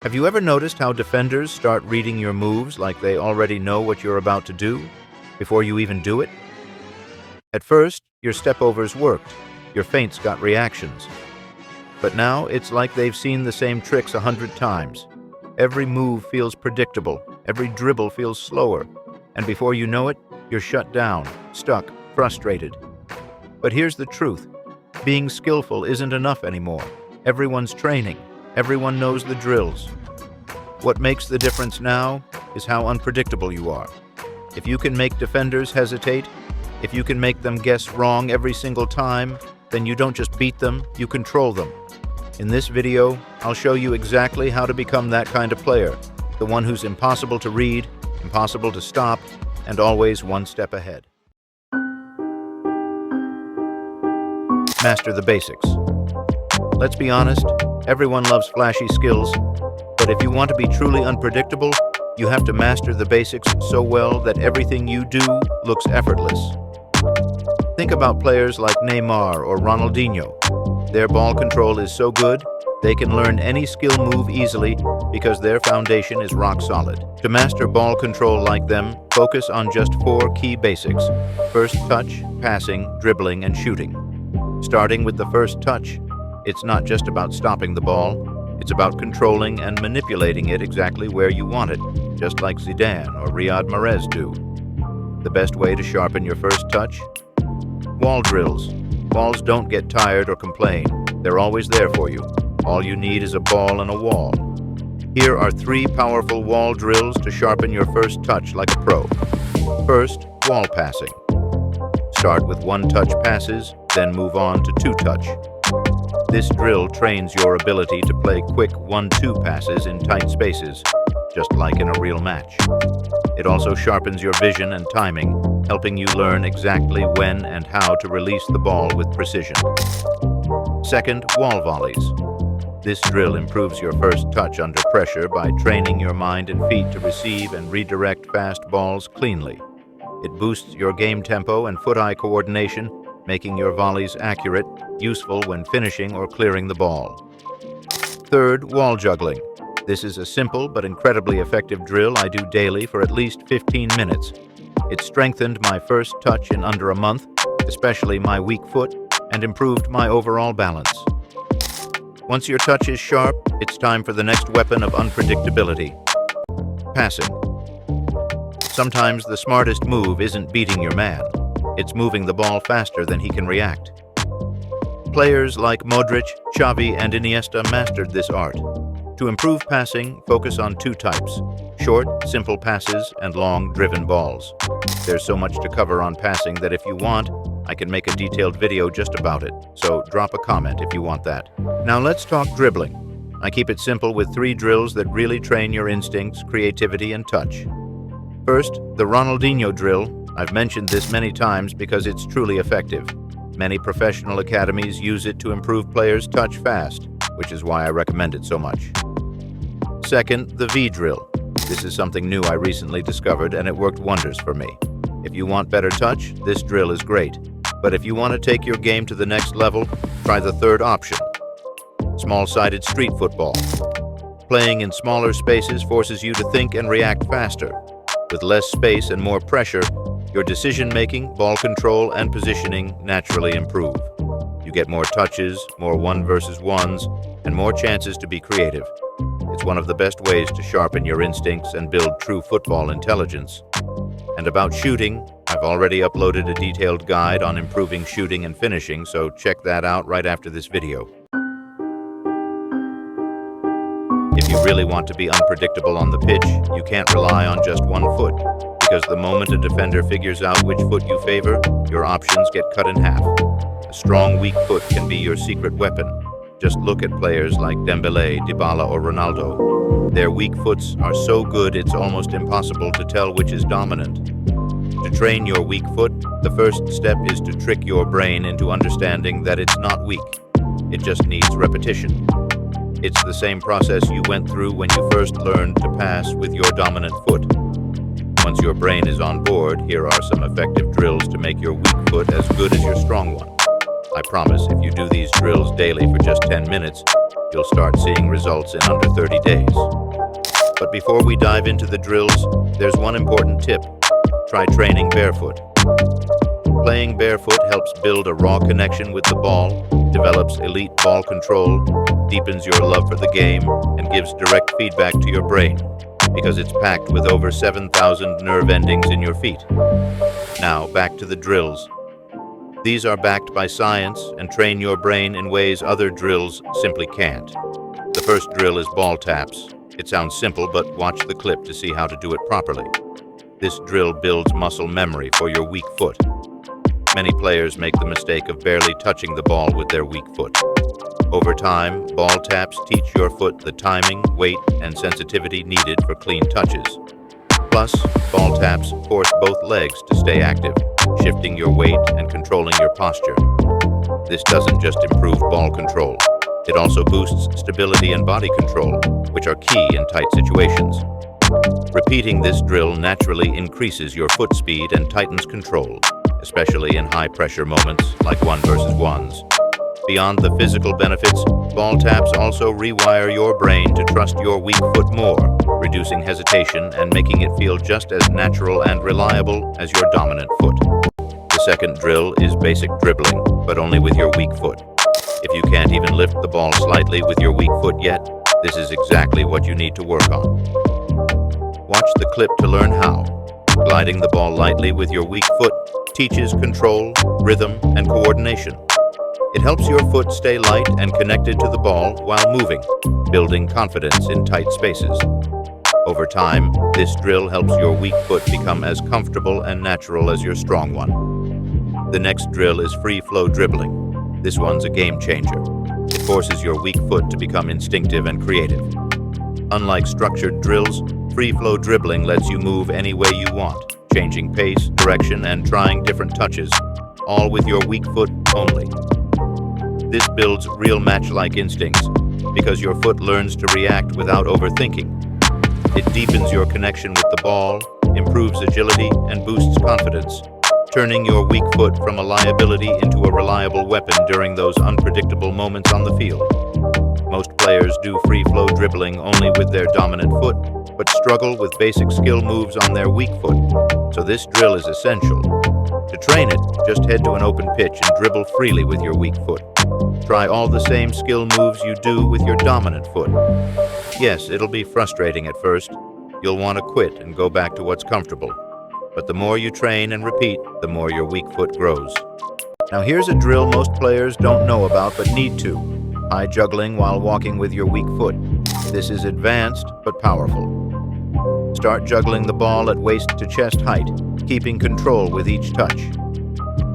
Have you ever noticed how defenders start reading your moves like they already know what you're about to do before you even do it? At first, your step-overs worked, your feints got reactions. But now it's like they've seen the same tricks 100 times. Every move feels predictable, every dribble feels slower, and before you know it, you're shut down, stuck, frustrated. But here's the truth. Being skillful isn't enough anymore. Everyone's training. Everyone knows the drills. What makes the difference now is how unpredictable you are. If you can make defenders hesitate, if you can make them guess wrong every single time, then you don't just beat them, you control them. In this video, I'll show you exactly how to become that kind of player, the one who's impossible to read, impossible to stop, and always one step ahead. Master the basics. Let's be honest, everyone loves flashy skills, but if you want to be truly unpredictable, you have to master the basics so well that everything you do looks effortless. Think about players like Neymar or Ronaldinho. Their ball control is so good, they can learn any skill move easily because their foundation is rock solid. To master ball control like them, focus on just 4 key basics: first touch, passing, dribbling, and shooting. Starting with the first touch, it's not just about stopping the ball, it's about controlling and manipulating it exactly where you want it, just like Zidane or Riyad Mahrez do. The best way to sharpen your first touch? Wall drills. Walls don't get tired or complain. They're always there for you. All you need is a ball and a wall. Here are 3 powerful wall drills to sharpen your first touch like a pro. First, wall passing. Start with 1-touch passes, then move on to 2-touch. This drill trains your ability to play quick 1-2 passes in tight spaces, just like in a real match. It also sharpens your vision and timing, helping you learn exactly when and how to release the ball with precision. Second, wall volleys. This drill improves your first touch under pressure by training your mind and feet to receive and redirect fast balls cleanly. It boosts your game tempo and foot-eye coordination, making your volleys accurate, useful when finishing or clearing the ball. Third, wall juggling. This is a simple but incredibly effective drill I do daily for at least 15 minutes. It strengthened my first touch in under a month, especially my weak foot, and improved my overall balance. Once your touch is sharp, it's time for the next weapon of unpredictability: passing. Sometimes the smartest move isn't beating your man. It's moving the ball faster than he can react. Players like Modric, Xavi, and Iniesta mastered this art. To improve passing, focus on 2 types: short, simple passes and long, driven balls. There's so much to cover on passing that if you want, I can make a detailed video just about it, so drop a comment if you want that. Now let's talk dribbling. I keep it simple with 3 drills that really train your instincts, creativity, and touch. First, the Ronaldinho drill. I've mentioned this many times because it's truly effective. Many professional academies use it to improve players' touch fast, which is why I recommend it so much. Second, the V drill. This is something new I recently discovered, and it worked wonders for me. If you want better touch, this drill is great. But if you want to take your game to the next level, try the third option: small-sided street football. Playing in smaller spaces forces you to think and react faster. With less space and more pressure, your decision-making, ball control, and positioning naturally improve. You get more touches, more 1 versus 1s, and more chances to be creative. It's one of the best ways to sharpen your instincts and build true football intelligence. And about shooting, I've already uploaded a detailed guide on improving shooting and finishing, so check that out right after this video. If you really want to be unpredictable on the pitch, you can't rely on just 1 foot, because the moment a defender figures out which foot you favor, your options get cut in half. A strong, weak foot can be your secret weapon. Just look at players like Dembélé, Dybala, or Ronaldo. Their weak foots are so good it's almost impossible to tell which is dominant. To train your weak foot, the first step is to trick your brain into understanding that it's not weak. It just needs repetition. It's the same process you went through when you first learned to pass with your dominant foot. Once your brain is on board, here are some effective drills to make your weak foot as good as your strong one. I promise if you do these drills daily for just 10 minutes, You'll start seeing results in under 30 days. But before we dive into the drills, there's one important tip. Try training barefoot. Playing barefoot helps build a raw connection with the ball, develops elite ball control, deepens your love for the game, and gives direct feedback to your brain, because it's packed with over 7,000 nerve endings in your feet. Now, back to the drills. These are backed by science and train your brain in ways other drills simply can't. The first drill is ball taps. It sounds simple, but watch the clip to see how to do it properly. This drill builds muscle memory for your weak foot. Many players make the mistake of barely touching the ball with their weak foot. Over time, ball taps teach your foot the timing, weight, and sensitivity needed for clean touches. Plus, ball taps force both legs to stay active, shifting your weight and controlling your posture. This doesn't just improve ball control. It also boosts stability and body control, which are key in tight situations. Repeating this drill naturally increases your foot speed and tightens control, especially in high-pressure moments like 1-versus-1s. Beyond the physical benefits, ball taps also rewire your brain to trust your weak foot more, reducing hesitation and making it feel just as natural and reliable as your dominant foot. The second drill is basic dribbling, but only with your weak foot. If you can't even lift the ball slightly with your weak foot yet, this is exactly what you need to work on. Watch the clip to learn how. Gliding the ball lightly with your weak foot teaches control, rhythm, and coordination. It helps your foot stay light and connected to the ball while moving, building confidence in tight spaces. Over time, this drill helps your weak foot become as comfortable and natural as your strong one. The next drill is free flow dribbling. This one's a game changer. It forces your weak foot to become instinctive and creative. Unlike structured drills, free flow dribbling lets you move any way you want, changing pace, direction, and trying different touches, all with your weak foot only. This builds real match-like instincts because your foot learns to react without overthinking. It deepens your connection with the ball, improves agility, and boosts confidence, turning your weak foot from a liability into a reliable weapon during those unpredictable moments on the field. Most players do free-flow dribbling only with their dominant foot, but struggle with basic skill moves on their weak foot, so this drill is essential. To train it, just head to an open pitch and dribble freely with your weak foot. Try all the same skill moves you do with your dominant foot. Yes, it'll be frustrating at first. You'll want to quit and go back to what's comfortable. But the more you train and repeat, the more your weak foot grows. Now here's a drill most players don't know about but need to. High juggling while walking with your weak foot. This is advanced but powerful. Start juggling the ball at waist to chest height, keeping control with each touch.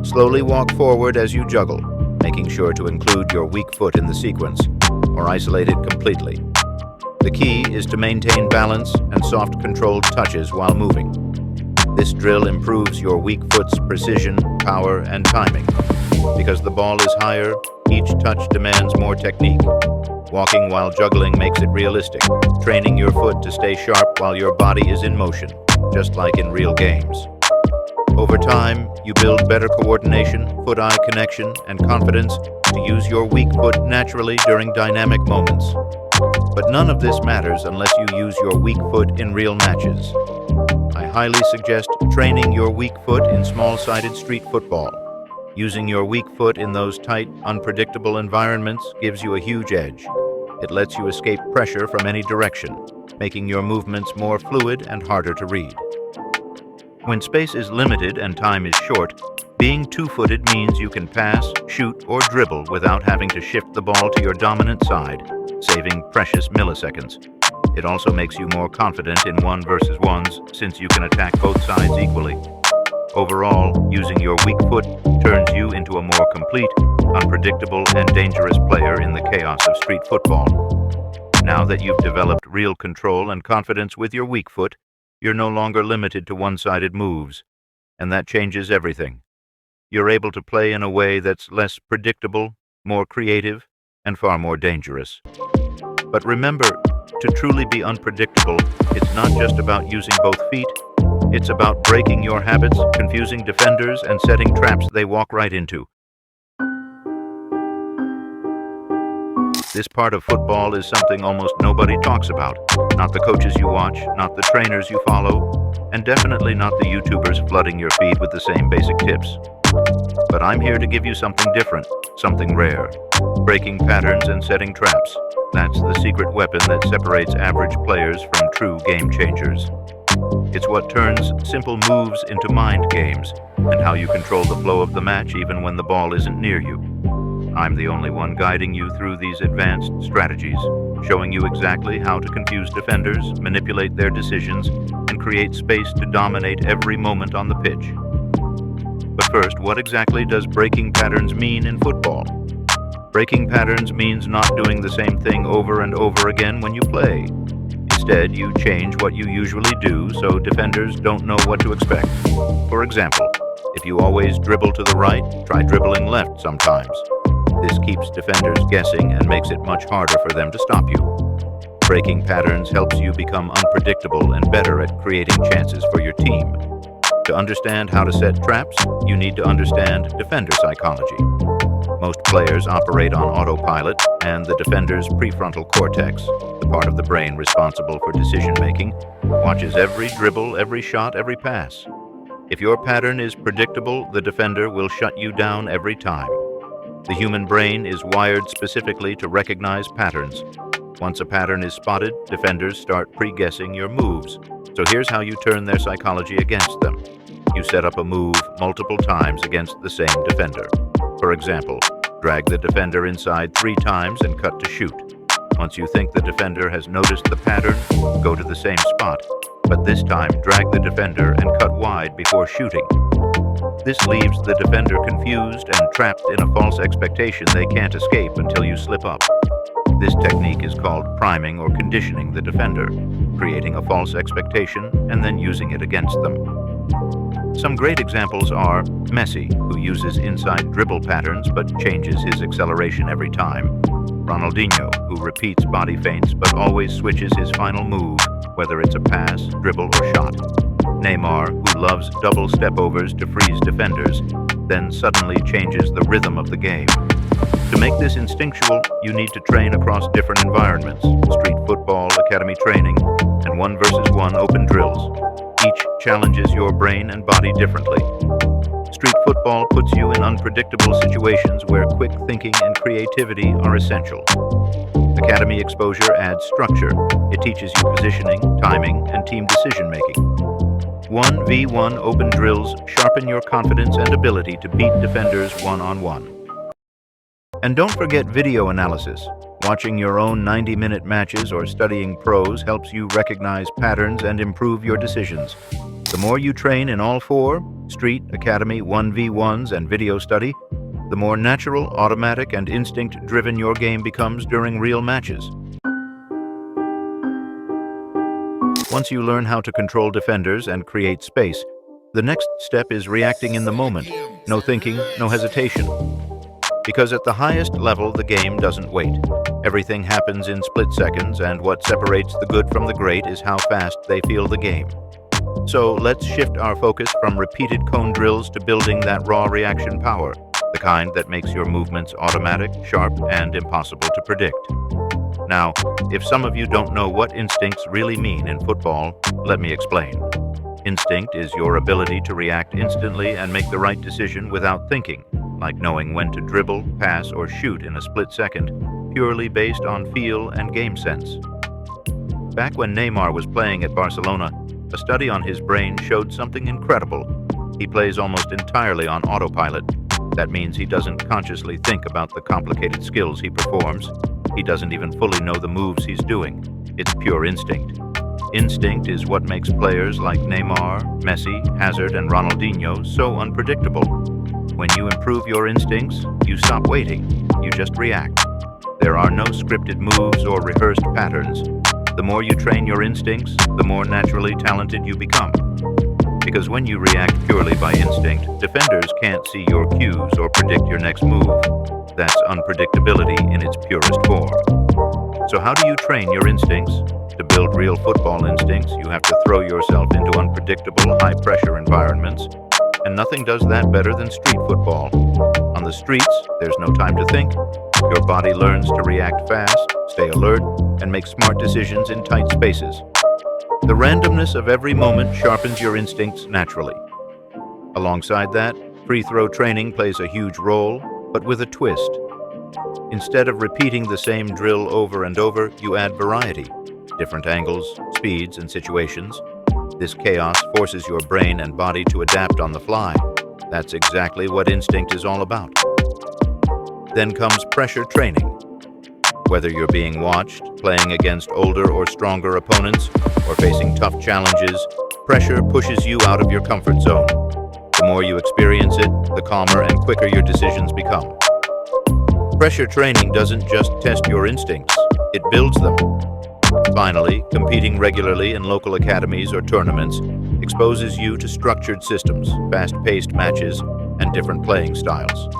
Slowly walk forward as you juggle, making sure to include your weak foot in the sequence, or isolate it completely. The key is to maintain balance and soft controlled touches while moving. This drill improves your weak foot's precision, power, and timing. Because the ball is higher, each touch demands more technique. Walking while juggling makes it realistic, training your foot to stay sharp while your body is in motion, just like in real games. Over time, you build better coordination, foot-eye connection, and confidence to use your weak foot naturally during dynamic moments. But none of this matters unless you use your weak foot in real matches. I highly suggest training your weak foot in small-sided street football. Using your weak foot in those tight, unpredictable environments gives you a huge edge. It lets you escape pressure from any direction, making your movements more fluid and harder to read. When space is limited and time is short, being two-footed means you can pass, shoot, or dribble without having to shift the ball to your dominant side, saving precious milliseconds. It also makes you more confident in 1-versus-1s since you can attack both sides equally. Overall, using your weak foot turns you into a more complete, unpredictable, and dangerous player in the chaos of street football. Now that you've developed real control and confidence with your weak foot, you're no longer limited to one-sided moves, and that changes everything. You're able to play in a way that's less predictable, more creative, and far more dangerous. But remember, to truly be unpredictable, it's not just about using both feet. It's about breaking your habits, confusing defenders, and setting traps they walk right into. This part of football is something almost nobody talks about. Not the coaches you watch, not the trainers you follow, and definitely not the YouTubers flooding your feed with the same basic tips. But I'm here to give you something different, something rare. Breaking patterns and setting traps. That's the secret weapon that separates average players from true game changers. It's what turns simple moves into mind games, and how you control the flow of the match even when the ball isn't near you. I'm the only one guiding you through these advanced strategies, showing you exactly how to confuse defenders, manipulate their decisions, and create space to dominate every moment on the pitch. But first, what exactly does breaking patterns mean in football? Breaking patterns means not doing the same thing over and over again when you play. Instead, you change what you usually do so defenders don't know what to expect. For example, if you always dribble to the right, try dribbling left sometimes. This keeps defenders guessing and makes it much harder for them to stop you. Breaking patterns helps you become unpredictable and better at creating chances for your team. To understand how to set traps, you need to understand defender psychology. Most players operate on autopilot, and the defender's prefrontal cortex, the part of the brain responsible for decision-making, watches every dribble, every shot, every pass. If your pattern is predictable, the defender will shut you down every time. The human brain is wired specifically to recognize patterns. Once a pattern is spotted, defenders start pre-guessing your moves. So here's how you turn their psychology against them. You set up a move multiple times against the same defender. For example, drag the defender inside 3 times and cut to shoot. Once you think the defender has noticed the pattern, go to the same spot, but this time drag the defender and cut wide before shooting. This leaves the defender confused and trapped in a false expectation they can't escape until you slip up. This technique is called priming or conditioning the defender, creating a false expectation and then using it against them. Some great examples are Messi, who uses inside dribble patterns but changes his acceleration every time; Ronaldinho, who repeats body feints but always switches his final move, whether it's a pass, dribble, or shot; Neymar, who loves double step-overs to freeze defenders, then suddenly changes the rhythm of the game. To make this instinctual, you need to train across different environments: street football, academy training, and 1-versus-1 open drills. Each challenges your brain and body differently. Street football puts you in unpredictable situations where quick thinking and creativity are essential. Academy exposure adds structure. It teaches you positioning, timing, and team decision-making. 1v1 open drills sharpen your confidence and ability to beat defenders one-on-one. And don't forget video analysis. Watching your own 90-minute matches or studying pros helps you recognize patterns and improve your decisions. The more you train in all 4, street, academy, 1v1s, and video study, the more natural, automatic, and instinct-driven your game becomes during real matches. Once you learn how to control defenders and create space, the next step is reacting in the moment. No thinking, no hesitation. Because at the highest level, the game doesn't wait. Everything happens in split seconds, and what separates the good from the great is how fast they feel the game. So let's shift our focus from repeated cone drills to building that raw reaction power, the kind that makes your movements automatic, sharp, and impossible to predict. Now, if some of you don't know what instincts really mean in football, let me explain. Instinct is your ability to react instantly and make the right decision without thinking, like knowing when to dribble, pass, or shoot in a split second, purely based on feel and game sense. Back when Neymar was playing at Barcelona, a study on his brain showed something incredible. He plays almost entirely on autopilot. That means he doesn't consciously think about the complicated skills he performs. He doesn't even fully know the moves he's doing. It's pure instinct. Instinct is what makes players like Neymar, Messi, Hazard, and Ronaldinho so unpredictable. When you improve your instincts, you stop waiting. You just react. There are no scripted moves or rehearsed patterns. The more you train your instincts, the more naturally talented you become. Because when you react purely by instinct, defenders can't see your cues or predict your next move. That's unpredictability in its purest form. So how do you train your instincts? To build real football instincts, you have to throw yourself into unpredictable, high-pressure environments. And nothing does that better than street football. On the streets, there's no time to think. Your body learns to react fast, stay alert, and make smart decisions in tight spaces. The randomness of every moment sharpens your instincts naturally. Alongside that, free throw training plays a huge role, but with a twist. Instead of repeating the same drill over and over, you add variety, different angles, speeds, and situations. This chaos forces your brain and body to adapt on the fly. That's exactly what instinct is all about. Then comes pressure training. Whether you're being watched, playing against older or stronger opponents, or facing tough challenges, pressure pushes you out of your comfort zone. The more you experience it, the calmer and quicker your decisions become. Pressure training doesn't just test your instincts, it builds them. Finally, competing regularly in local academies or tournaments exposes you to structured systems, fast-paced matches, and different playing styles.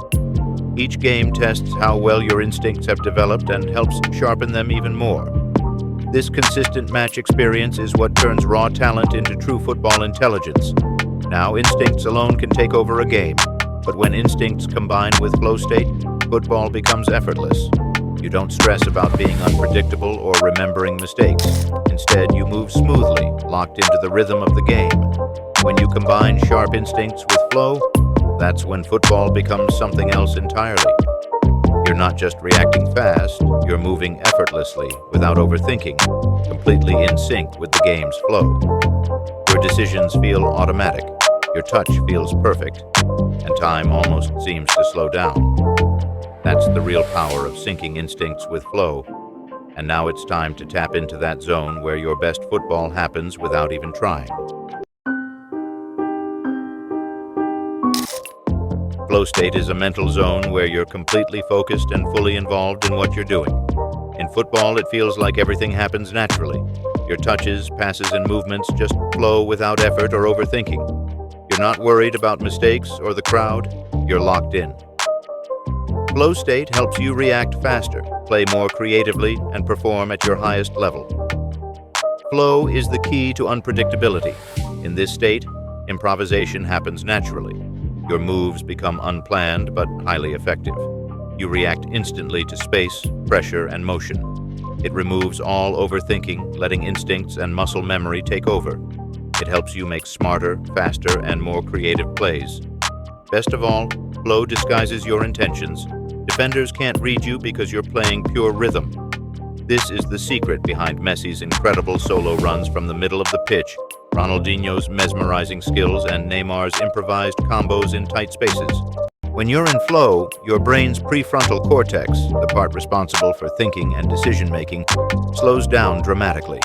Each game tests how well your instincts have developed and helps sharpen them even more. This consistent match experience is what turns raw talent into true football intelligence. Now, instincts alone can take over a game, but when instincts combine with flow state, football becomes effortless. You don't stress about being unpredictable or remembering mistakes. Instead, you move smoothly, locked into the rhythm of the game. When you combine sharp instincts with flow, that's when football becomes something else entirely. You're not just reacting fast, you're moving effortlessly, without overthinking, completely in sync with the game's flow. Your decisions feel automatic, your touch feels perfect, and time almost seems to slow down. That's the real power of syncing instincts with flow. And now it's time to tap into that zone where your best football happens without even trying. Flow state is a mental zone where you're completely focused and fully involved in what you're doing. In football, it feels like everything happens naturally. Your touches, passes, and movements just flow without effort or overthinking. You're not worried about mistakes or the crowd, you're locked in. Flow state helps you react faster, play more creatively, and perform at your highest level. Flow is the key to unpredictability. In this state, improvisation happens naturally. Your moves become unplanned but highly effective. You react instantly to space, pressure, and motion. It removes all overthinking, letting instincts and muscle memory take over. It helps you make smarter, faster, and more creative plays. Best of all, flow disguises your intentions. Defenders can't read you because you're playing pure rhythm. This is the secret behind Messi's incredible solo runs from the middle of the pitch, Ronaldinho's mesmerizing skills, and Neymar's improvised combos in tight spaces. When you're in flow, your brain's prefrontal cortex, the part responsible for thinking and decision-making, slows down dramatically.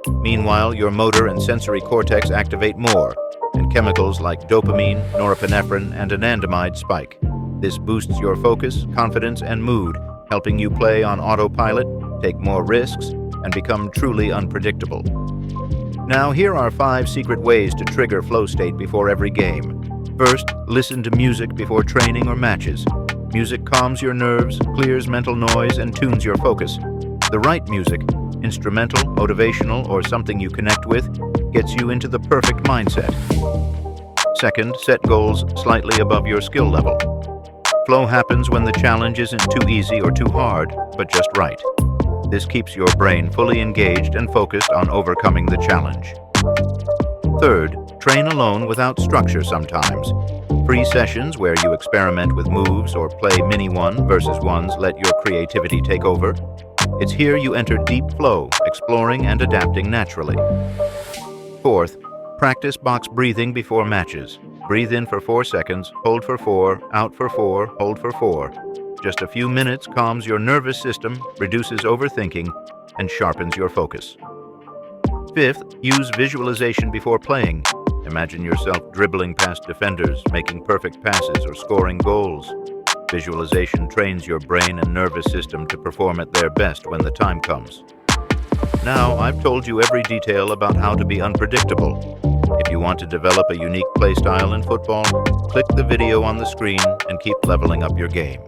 Meanwhile, your motor and sensory cortex activate more, and chemicals like dopamine, norepinephrine, and anandamide spike. This boosts your focus, confidence, and mood, helping you play on autopilot, take more risks, and become truly unpredictable. Now, here are 5 secret ways to trigger flow state before every game. First, listen to music before training or matches. Music calms your nerves, clears mental noise, and tunes your focus. The right music, instrumental, motivational, or something you connect with, gets you into the perfect mindset. Second, set goals slightly above your skill level. Flow happens when the challenge isn't too easy or too hard, but just right. This keeps your brain fully engaged and focused on overcoming the challenge. Third, train alone without structure sometimes. Free sessions where you experiment with moves or play mini one versus ones let your creativity take over. It's here you enter deep flow, exploring and adapting naturally. Fourth, practice box breathing before matches. Breathe in for 4 seconds, hold for 4, out for 4, hold for 4. Just a few minutes calms your nervous system, reduces overthinking, and sharpens your focus. Fifth, use visualization before playing. Imagine yourself dribbling past defenders, making perfect passes, or scoring goals. Visualization trains your brain and nervous system to perform at their best when the time comes. Now, I've told you every detail about how to be unpredictable. If you want to develop a unique play style in football, click the video on the screen and keep leveling up your game.